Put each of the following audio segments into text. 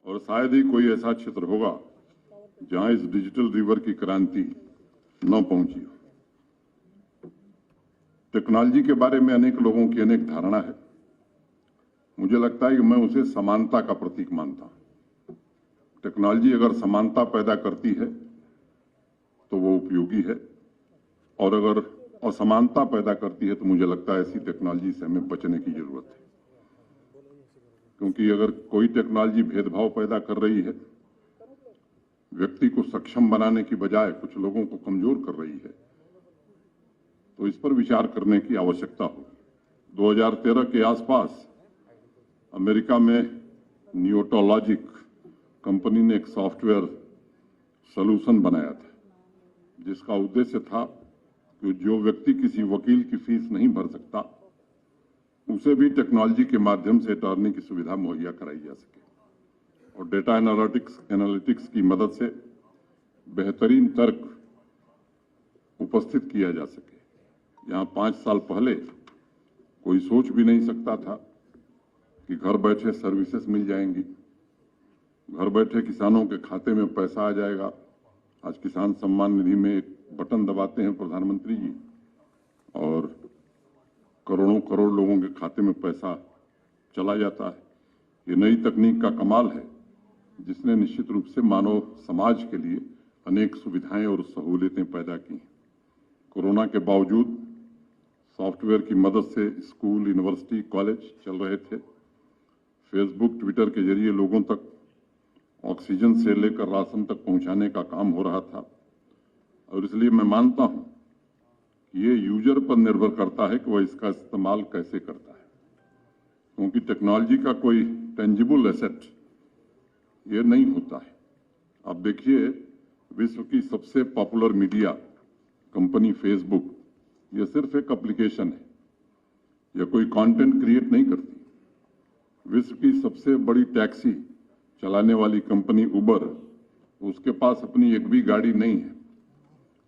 और शायद ही कोई ऐसा क्षेत्र होगा जहां इस डिजिटल रिवर की क्रांति न पहुंची हो। टेक्नोलॉजी के बारे में अनेक लोगों की अनेक धारणा है। मुझे लगता है कि मैं उसे समानता का प्रतीक मानता हूं। टेक्नोलॉजी अगर समानता पैदा करती है तो वो उपयोगी है, और अगर असमानता पैदा करती है तो मुझे लगता है ऐसी टेक्नोलॉजी से हमें बचने की जरूरत है। क्योंकि अगर कोई टेक्नोलॉजी भेदभाव पैदा कर रही है, व्यक्ति को सक्षम बनाने की बजाय कुछ लोगों को कमजोर कर रही है, तो इस पर विचार करने की आवश्यकता होगी। 2013 के आसपास अमेरिका में न्यूटोलॉजिक कंपनी ने एक सॉफ्टवेयर सॉल्यूशन बनाया था, जिसका उद्देश्य था कि जो व्यक्ति किसी वकील की फीस नहीं भर सकता, उसे भी टेक्नोलॉजी के माध्यम से अटॉर्नी की सुविधा मुहैया कराई जा सके और डेटा एनालिटिक्स की मदद से बेहतरीन तर्क उपस्थित किया जा सके। यहाँ 5 साल पहले कोई सोच भी नहीं सकता था कि घर बैठे सर्विसेज मिल जाएंगी, घर बैठे किसानों के खाते में पैसा आ जाएगा। आज किसान सम्मान निधि में एक बटन दबाते हैं प्रधानमंत्री जी और करोड़ों करोड़ लोगों के खाते में पैसा चला जाता है। ये नई तकनीक का कमाल है, जिसने निश्चित रूप से मानव समाज के लिए अनेक सुविधाएं और सहूलियतें पैदा की। कोरोना के बावजूद सॉफ्टवेयर की मदद से स्कूल, यूनिवर्सिटी, कॉलेज चल रहे थे। फेसबुक, ट्विटर के जरिए लोगों तक ऑक्सीजन से लेकर राशन तक पहुंचाने का काम हो रहा था। और इसलिए मैं मानता हूं कि ये यूजर पर निर्भर करता है कि वह इसका इस्तेमाल कैसे करता है, क्योंकि टेक्नोलॉजी का कोई टेंजिबल एसेट ये नहीं होता है। आप देखिए, विश्व की सबसे पॉपुलर मीडिया कंपनी फेसबुक, ये सिर्फ एक एप्लीकेशन है, यह कोई कंटेंट क्रिएट नहीं करती। विश्व की सबसे बड़ी टैक्सी चलाने वाली कंपनी उबर, उसके पास अपनी एक भी गाड़ी नहीं है।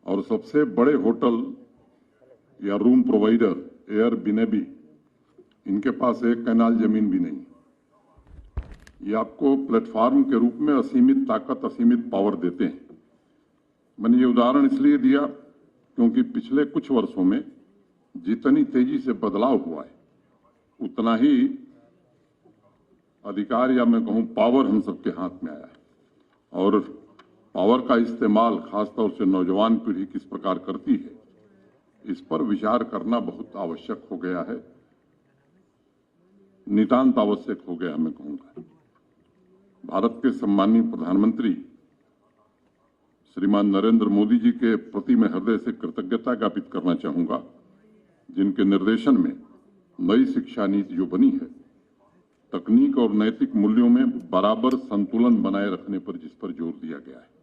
और सबसे बड़े होटल या रूम प्रोवाइडर एयरबीएनबी, इनके पास एक कैनाल जमीन भी नहीं। ये आपको प्लेटफॉर्म के रूप में असीमित ताकत, असीमित पावर देते हैं। मैंने ये उदाहरण इसलिए दिया क्योंकि पिछले कुछ वर्षों में जितनी तेजी से बदलाव हुआ है, उतना ही अधिकार या मैं कहूं पावर हम सबके हाथ में आया है। और पावर का इस्तेमाल खासतौर से नौजवान पीढ़ी किस प्रकार करती है, इस पर विचार करना बहुत आवश्यक हो गया है, नितांत आवश्यक हो गया मैं कहूंगा। भारत के सम्मानीय प्रधानमंत्री श्रीमान नरेंद्र मोदी जी के प्रति मैं हृदय से कृतज्ञता ज्ञापित करना चाहूंगा, जिनके निर्देशन में नई शिक्षा नीति जो बनी है, तकनीक और नैतिक मूल्यों में बराबर संतुलन बनाए रखने पर जिस पर जोर दिया गया है।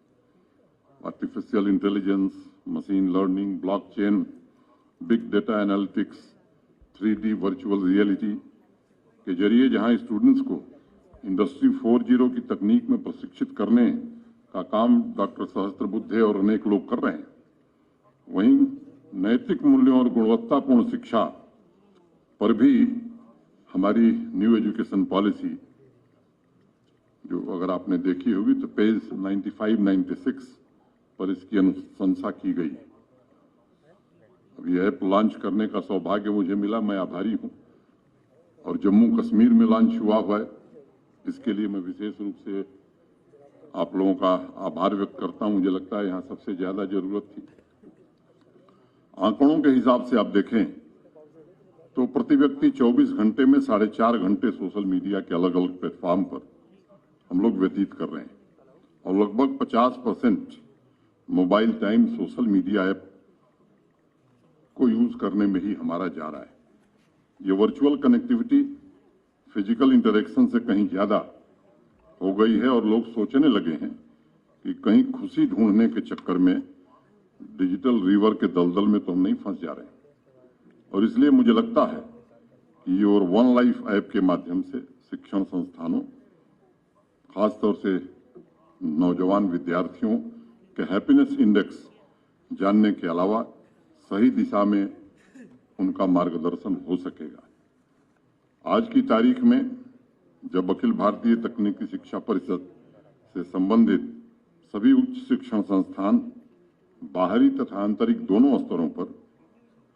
Artificial intelligence, machine learning, blockchain, big data analytics, 3D virtual reality के जरिए जहां स्टूडेंट्स को इंडस्ट्री 4.0 की तकनीक में प्रशिक्षित करने का काम डॉक्टर सहस्त्रबुद्धे और अनेक लोग कर रहे हैं, वहीं नैतिक मूल्यों और गुणवत्तापूर्ण शिक्षा पर भी हमारी न्यू एजुकेशन पॉलिसी, जो अगर आपने देखी होगी तो पेज 95-96 पर इसकी अनुशंसा की गई। अब यह ऐप लॉन्च करने का सौभाग्य मुझे मिला, मैं आभारी हूं। और जम्मू कश्मीर में लॉन्च हुआ है, इसके लिए मैं विशेष रूप से आप लोगों का आभार व्यक्त करता हूं। मुझे लगता है यहां सबसे ज्यादा जरूरत थी। आंकड़ों के हिसाब से आप देखें तो प्रति व्यक्ति 24 घंटे में 4.5 घंटे सोशल मीडिया के अलग अलग प्लेटफॉर्म पर हम लोग व्यतीत कर रहे हैं, और लगभग 50% mobile time social media app को यूज करने में ही हमारा जा रहा है। ये वर्चुअल कनेक्टिविटी फिजिकल इंटरेक्शन से कहीं ज्यादा हो गई है, और लोग सोचने लगे हैं कि कहीं खुशी ढूंढने के चक्कर में डिजिटल रिवर के दलदल में तो हम नहीं फंस जा रहे हैं। और इसलिए मुझे लगता है कि योर वन लाइफ ऐप के माध्यम से शिक्षण संस्थानों, खासतौर से नौजवान विद्यार्थियों के हैप्पीनेस इंडेक्स जानने के अलावा सही दिशा में उनका मार्गदर्शन हो सकेगा। आज की तारीख में जब अखिल भारतीय तकनीकी शिक्षा परिषद से संबंधित सभी उच्च शिक्षण संस्थान बाहरी तथा आंतरिक दोनों स्तरों पर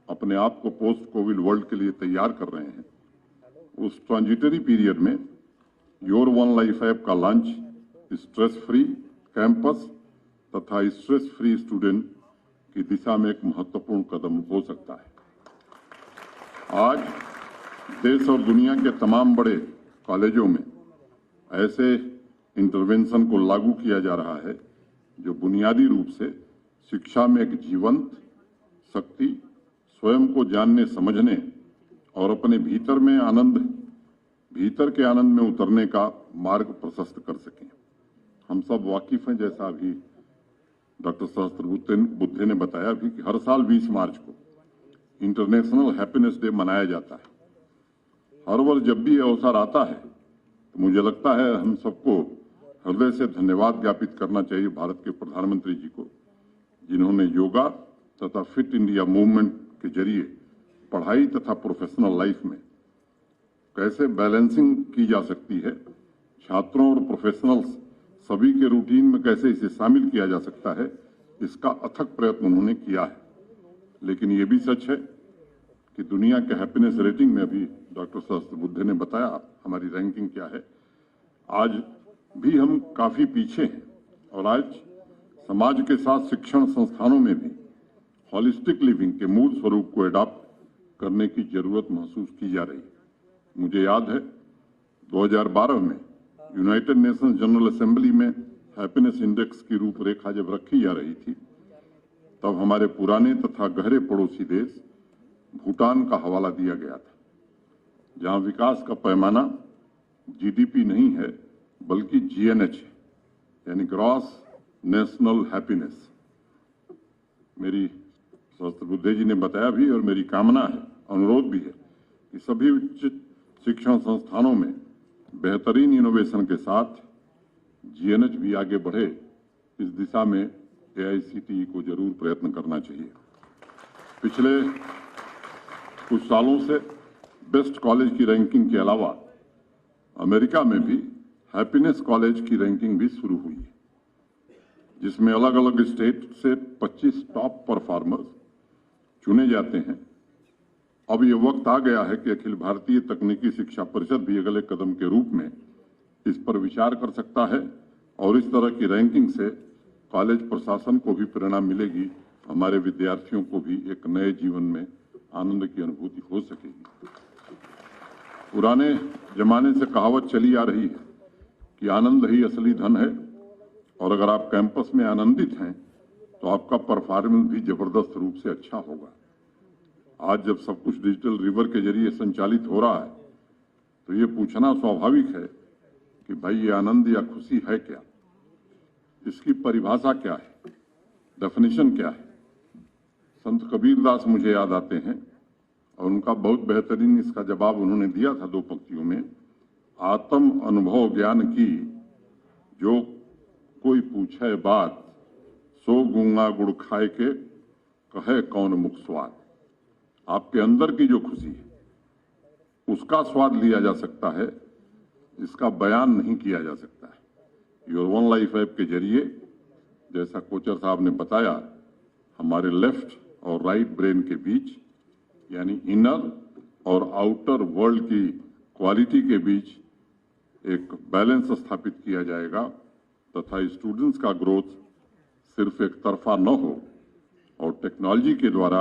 अपने आप को पोस्ट कोविड वर्ल्ड के लिए तैयार कर रहे हैं, उस ट्रांजिटरी पीरियड में योर वन लाइफ ऐप का लॉन्च स्ट्रेस फ्री कैंपस तथा स्ट्रेस फ्री स्टूडेंट की दिशा में एक महत्वपूर्ण कदम हो सकता है। आज देश और दुनिया के तमाम बड़े कॉलेजों में ऐसे इंटरवेंशन को लागू किया जा रहा है जो बुनियादी रूप से शिक्षा में एक जीवंत शक्ति, स्वयं को जानने समझने और अपने भीतर के आनंद में उतरने का मार्ग प्रशस्त कर सकें। हम सब वाकिफ हैं, जैसा अभी डॉक्टर सहस्त्रबुद्धे ने बताया भी, कि हर साल 20 मार्च को इंटरनेशनल हैप्पीनेस डे मनाया जाता है। हर वर्ष जब भी यह अवसर आता है तो मुझे लगता है हम सबको हृदय से धन्यवाद ज्ञापित करना चाहिए भारत के प्रधानमंत्री जी को, जिन्होंने योगा तथा फिट इंडिया मूवमेंट के जरिए पढ़ाई तथा प्रोफेशनल लाइफ में कैसे बैलेंसिंग की जा सकती है, छात्रों और प्रोफेशनल्स सभी के रूटीन में कैसे इसे शामिल किया जा सकता है, इसका अथक प्रयत्न उन्होंने किया है। लेकिन ये भी सच है कि दुनिया के हैप्पीनेस रेटिंग में अभी डॉक्टर सहस्त्रबुद्धे ने बताया हमारी रैंकिंग क्या है। आज भी हम काफी पीछे हैं और आज समाज के साथ शिक्षण संस्थानों में भी हॉलिस्टिक लिविंग के मूल स्वरूप को एडॉप्ट करने की जरूरत महसूस की जा रही है। मुझे याद है 2012 में यूनाइटेड नेशंस जनरल असेंबली में हैप्पीनेस इंडेक्स की रूपरेखा जब रखी जा रही थी, तब हमारे पुराने तथा गहरे पड़ोसी देश भूटान का हवाला दिया गया था, जहां विकास का पैमाना जीडीपी नहीं है बल्कि जीएनएच है, यानी ग्रॉस नेशनल हैप्पीनेस। मेरी सहस्त्रबुद्धे जी ने बताया भी और मेरी कामना है, अनुरोध भी है कि सभी उच्च शिक्षण संस्थानों में बेहतरीन इनोवेशन के साथ जीएनएच भी आगे बढ़े, इस दिशा में एआईसीटीई को जरूर प्रयत्न करना चाहिए। पिछले कुछ सालों से बेस्ट कॉलेज की रैंकिंग के अलावा अमेरिका में भी हैप्पीनेस कॉलेज की रैंकिंग भी शुरू हुई है, जिसमें अलग अलग स्टेट से 25 टॉप परफॉर्मर्स चुने जाते हैं। अब ये वक्त आ गया है कि अखिल भारतीय तकनीकी शिक्षा परिषद भी अगले कदम के रूप में इस पर विचार कर सकता है और इस तरह की रैंकिंग से कॉलेज प्रशासन को भी प्रेरणा मिलेगी, हमारे विद्यार्थियों को भी एक नए जीवन में आनंद की अनुभूति हो सकेगी। पुराने जमाने से कहावत चली आ रही है कि आनंद ही असली धन है, और अगर आप कैंपस में आनंदित हैं तो आपका परफॉर्मेंस भी जबरदस्त रूप से अच्छा होगा। आज जब सब कुछ डिजिटल रिवर के जरिए संचालित हो रहा है तो ये पूछना स्वाभाविक है कि भाई ये आनंद या खुशी है क्या, इसकी परिभाषा क्या है, डेफिनेशन क्या है। संत कबीरदास मुझे याद आते हैं और उनका बहुत बेहतरीन इसका जवाब उन्होंने दिया था 2 पंक्तियों में। आत्म अनुभव ज्ञान की जो कोई पूछे बात, सो गूंगा गुड़ खाए के कहे कौन मुख स्वाद। आपके अंदर की जो खुशी है उसका स्वाद लिया जा सकता है, इसका बयान नहीं किया जा सकता है। योर वन लाइफ ऐप के जरिए, जैसा कोचर साहब ने बताया, हमारे लेफ्ट और राइट ब्रेन के बीच, यानी इनर और आउटर वर्ल्ड की क्वालिटी के बीच एक बैलेंस स्थापित किया जाएगा तथा स्टूडेंट्स का ग्रोथ सिर्फ एक तरफा न हो और टेक्नोलॉजी के द्वारा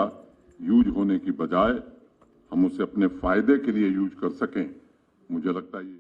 यूज होने की बजाय हम उसे अपने फायदे के लिए यूज कर सकें। मुझे लगता है ये